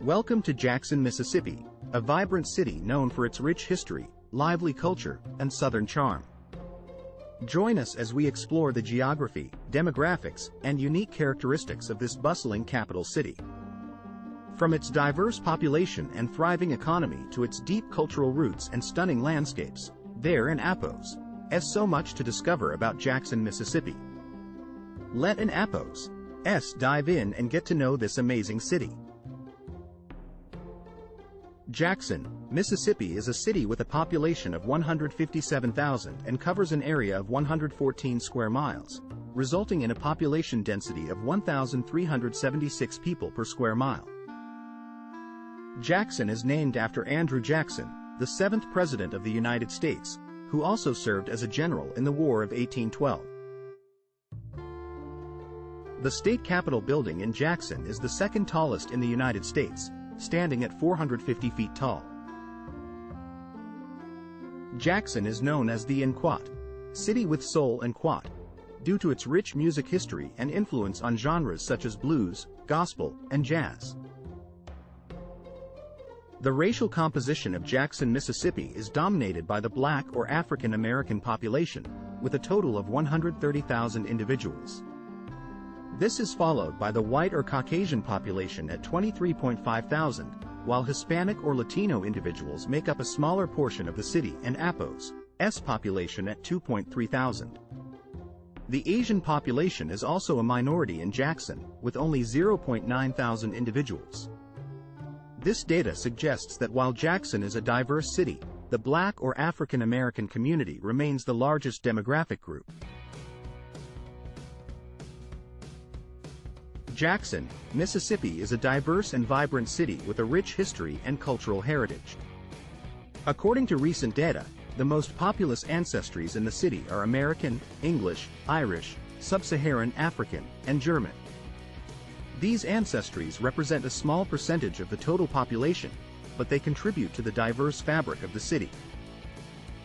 Welcome to Jackson, Mississippi, a vibrant city known for its rich history, lively culture, and southern charm. Join us as we explore the geography, demographics, and unique characteristics of this bustling capital city. From its diverse population and thriving economy to its deep cultural roots and stunning landscapes, there in Appos, is so much to discover about Jackson, Mississippi. Let an Appos dive in and get to know this amazing city. Jackson, Mississippi is a city with a population of 157,000 and covers an area of 114 square miles, resulting in a population density of 1,376 people per square mile. Jackson is named after Andrew Jackson, the 7th President of the United States, who also served as a general in the War of 1812. The state capitol building in Jackson is the second tallest in the United States, standing at 450 feet tall. Jackson is known as the Inquat City with Soul and Quat, due to its rich music history and influence on genres such as blues, gospel, and jazz. The racial composition of Jackson, Mississippi is dominated by the Black or African American population, with a total of 130,000 individuals. This is followed by the white or Caucasian population at 23.5 thousand, while Hispanic or Latino individuals make up a smaller portion of the city and Appos' population at 2.3 thousand. The Asian population is also a minority in Jackson, with only 0.9 thousand individuals. This data suggests that while Jackson is a diverse city, the Black or African American community remains the largest demographic group. Jackson, Mississippi is a diverse and vibrant city with a rich history and cultural heritage. According to recent data, the most populous ancestries in the city are American, English, Irish, Sub-Saharan African, and German. These ancestries represent a small percentage of the total population, but they contribute to the diverse fabric of the city.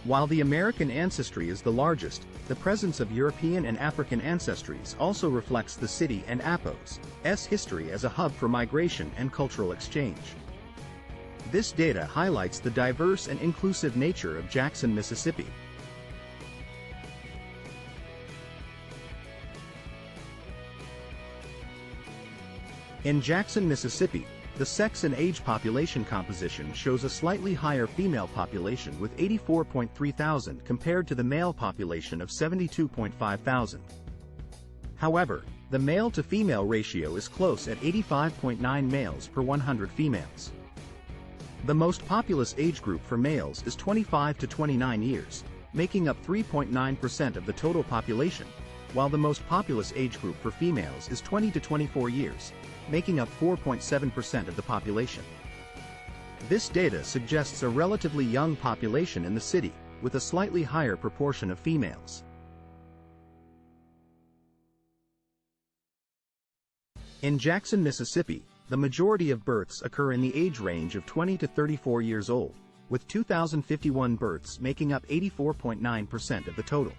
While the American ancestry is the largest, the presence of European and African ancestries also reflects the city and Appos' history as a hub for migration and cultural exchange. This data highlights the diverse and inclusive nature of Jackson, Mississippi. In Jackson, Mississippi, the sex and age population composition shows a slightly higher female population with 84.3 thousand compared to the male population of 72.5 thousand. However, the male-to-female ratio is close at 85.9 males per 100 females. The most populous age group for males is 25 to 29 years, making up 3.9% of the total population, while the most populous age group for females is 20 to 24 years, making up 4.7% of the population. This data suggests a relatively young population in the city, with a slightly higher proportion of females. In Jackson, Mississippi, the majority of births occur in the age range of 20 to 34 years old, with 2,051 births making up 84.9% of the total.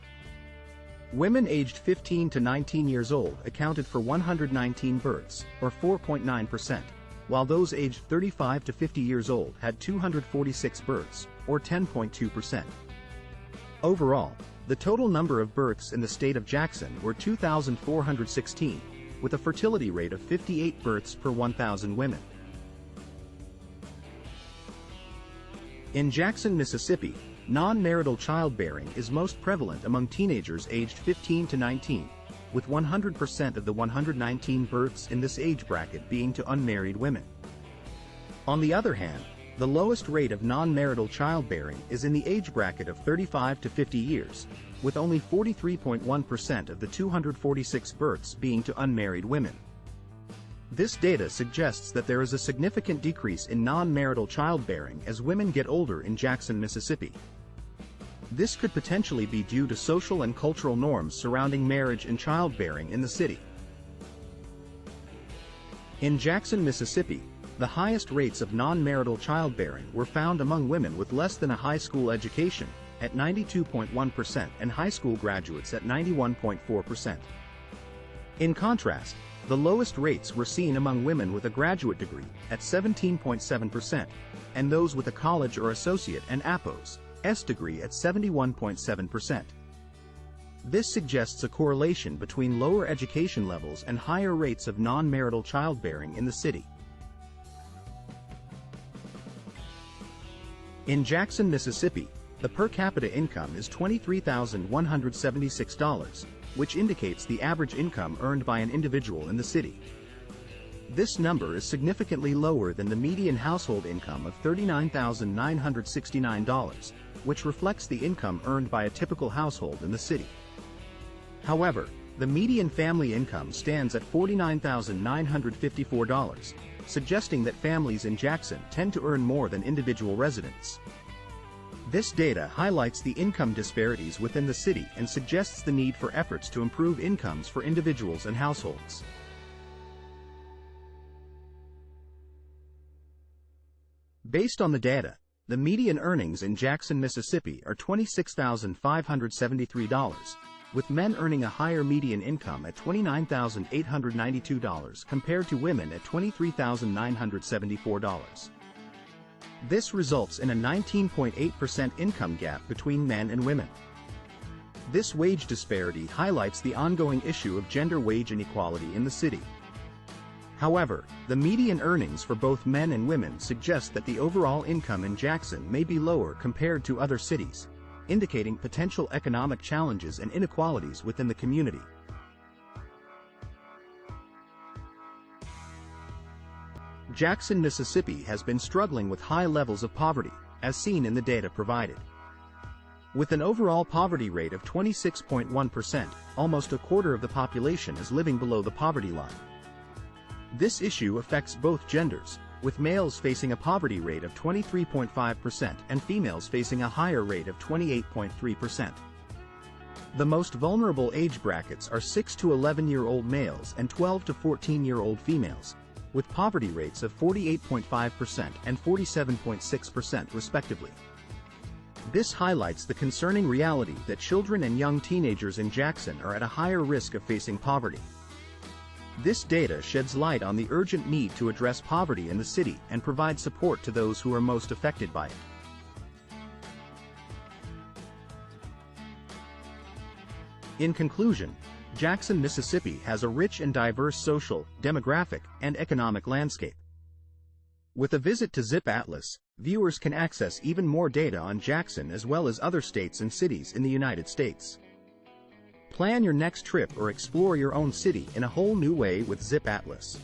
Women aged 15 to 19 years old accounted for 119 births, or 4.9%, while those aged 35 to 50 years old had 246 births, or 10.2%. Overall, the total number of births in the state of Jackson were 2,416, with a fertility rate of 58 births per 1,000 women. In Jackson, Mississippi, non-marital childbearing is most prevalent among teenagers aged 15 to 19, with 100% of the 119 births in this age bracket being to unmarried women. On the other hand, the lowest rate of non-marital childbearing is in the age bracket of 35 to 50 years, with only 43.1% of the 246 births being to unmarried women. This data suggests that there is a significant decrease in non-marital childbearing as women get older in Jackson, Mississippi. This could potentially be due to social and cultural norms surrounding marriage and childbearing in the city. In Jackson, Mississippi, the highest rates of non-marital childbearing were found among women with less than a high school education, at 92.1%, and high school graduates at 91.4%. In contrast, The lowest rates were seen among women with a graduate degree, at 17.7%, and those with a college or associate and APOS degree at 71.7%. This suggests a correlation between lower education levels and higher rates of non-marital childbearing in the city. In Jackson, Mississippi, the per capita income is $23,176, which indicates the average income earned by an individual in the city. This number is significantly lower than the median household income of $39,969, which reflects the income earned by a typical household in the city. However, the median family income stands at $49,954, suggesting that families in Jackson tend to earn more than individual residents. This data highlights the income disparities within the city and suggests the need for efforts to improve incomes for individuals and households. Based on the data, the median earnings in Jackson, Mississippi are $26,573, with men earning a higher median income at $29,892 compared to women at $23,974. This results in a 19.8% income gap between men and women. This wage disparity highlights the ongoing issue of gender wage inequality in the city. However, the median earnings for both men and women suggest that the overall income in Jackson may be lower compared to other cities, indicating potential economic challenges and inequalities within the community. Jackson, Mississippi has been struggling with high levels of poverty, as seen in the data provided. With an overall poverty rate of 26.1%, almost a quarter of the population is living below the poverty line. This issue affects both genders, with males facing a poverty rate of 23.5% and females facing a higher rate of 28.3%. The most vulnerable age brackets are 6 to 11-year-old males and 12 to 14-year-old females, with poverty rates of 48.5% and 47.6% respectively. This highlights the concerning reality that children and young teenagers in Jackson are at a higher risk of facing poverty. This data sheds light on the urgent need to address poverty in the city and provide support to those who are most affected by it. In conclusion, Jackson, Mississippi has a rich and diverse social, demographic, and economic landscape. With a visit to ZipAtlas, viewers can access even more data on Jackson as well as other states and cities in the United States. Plan your next trip or explore your own city in a whole new way with ZipAtlas.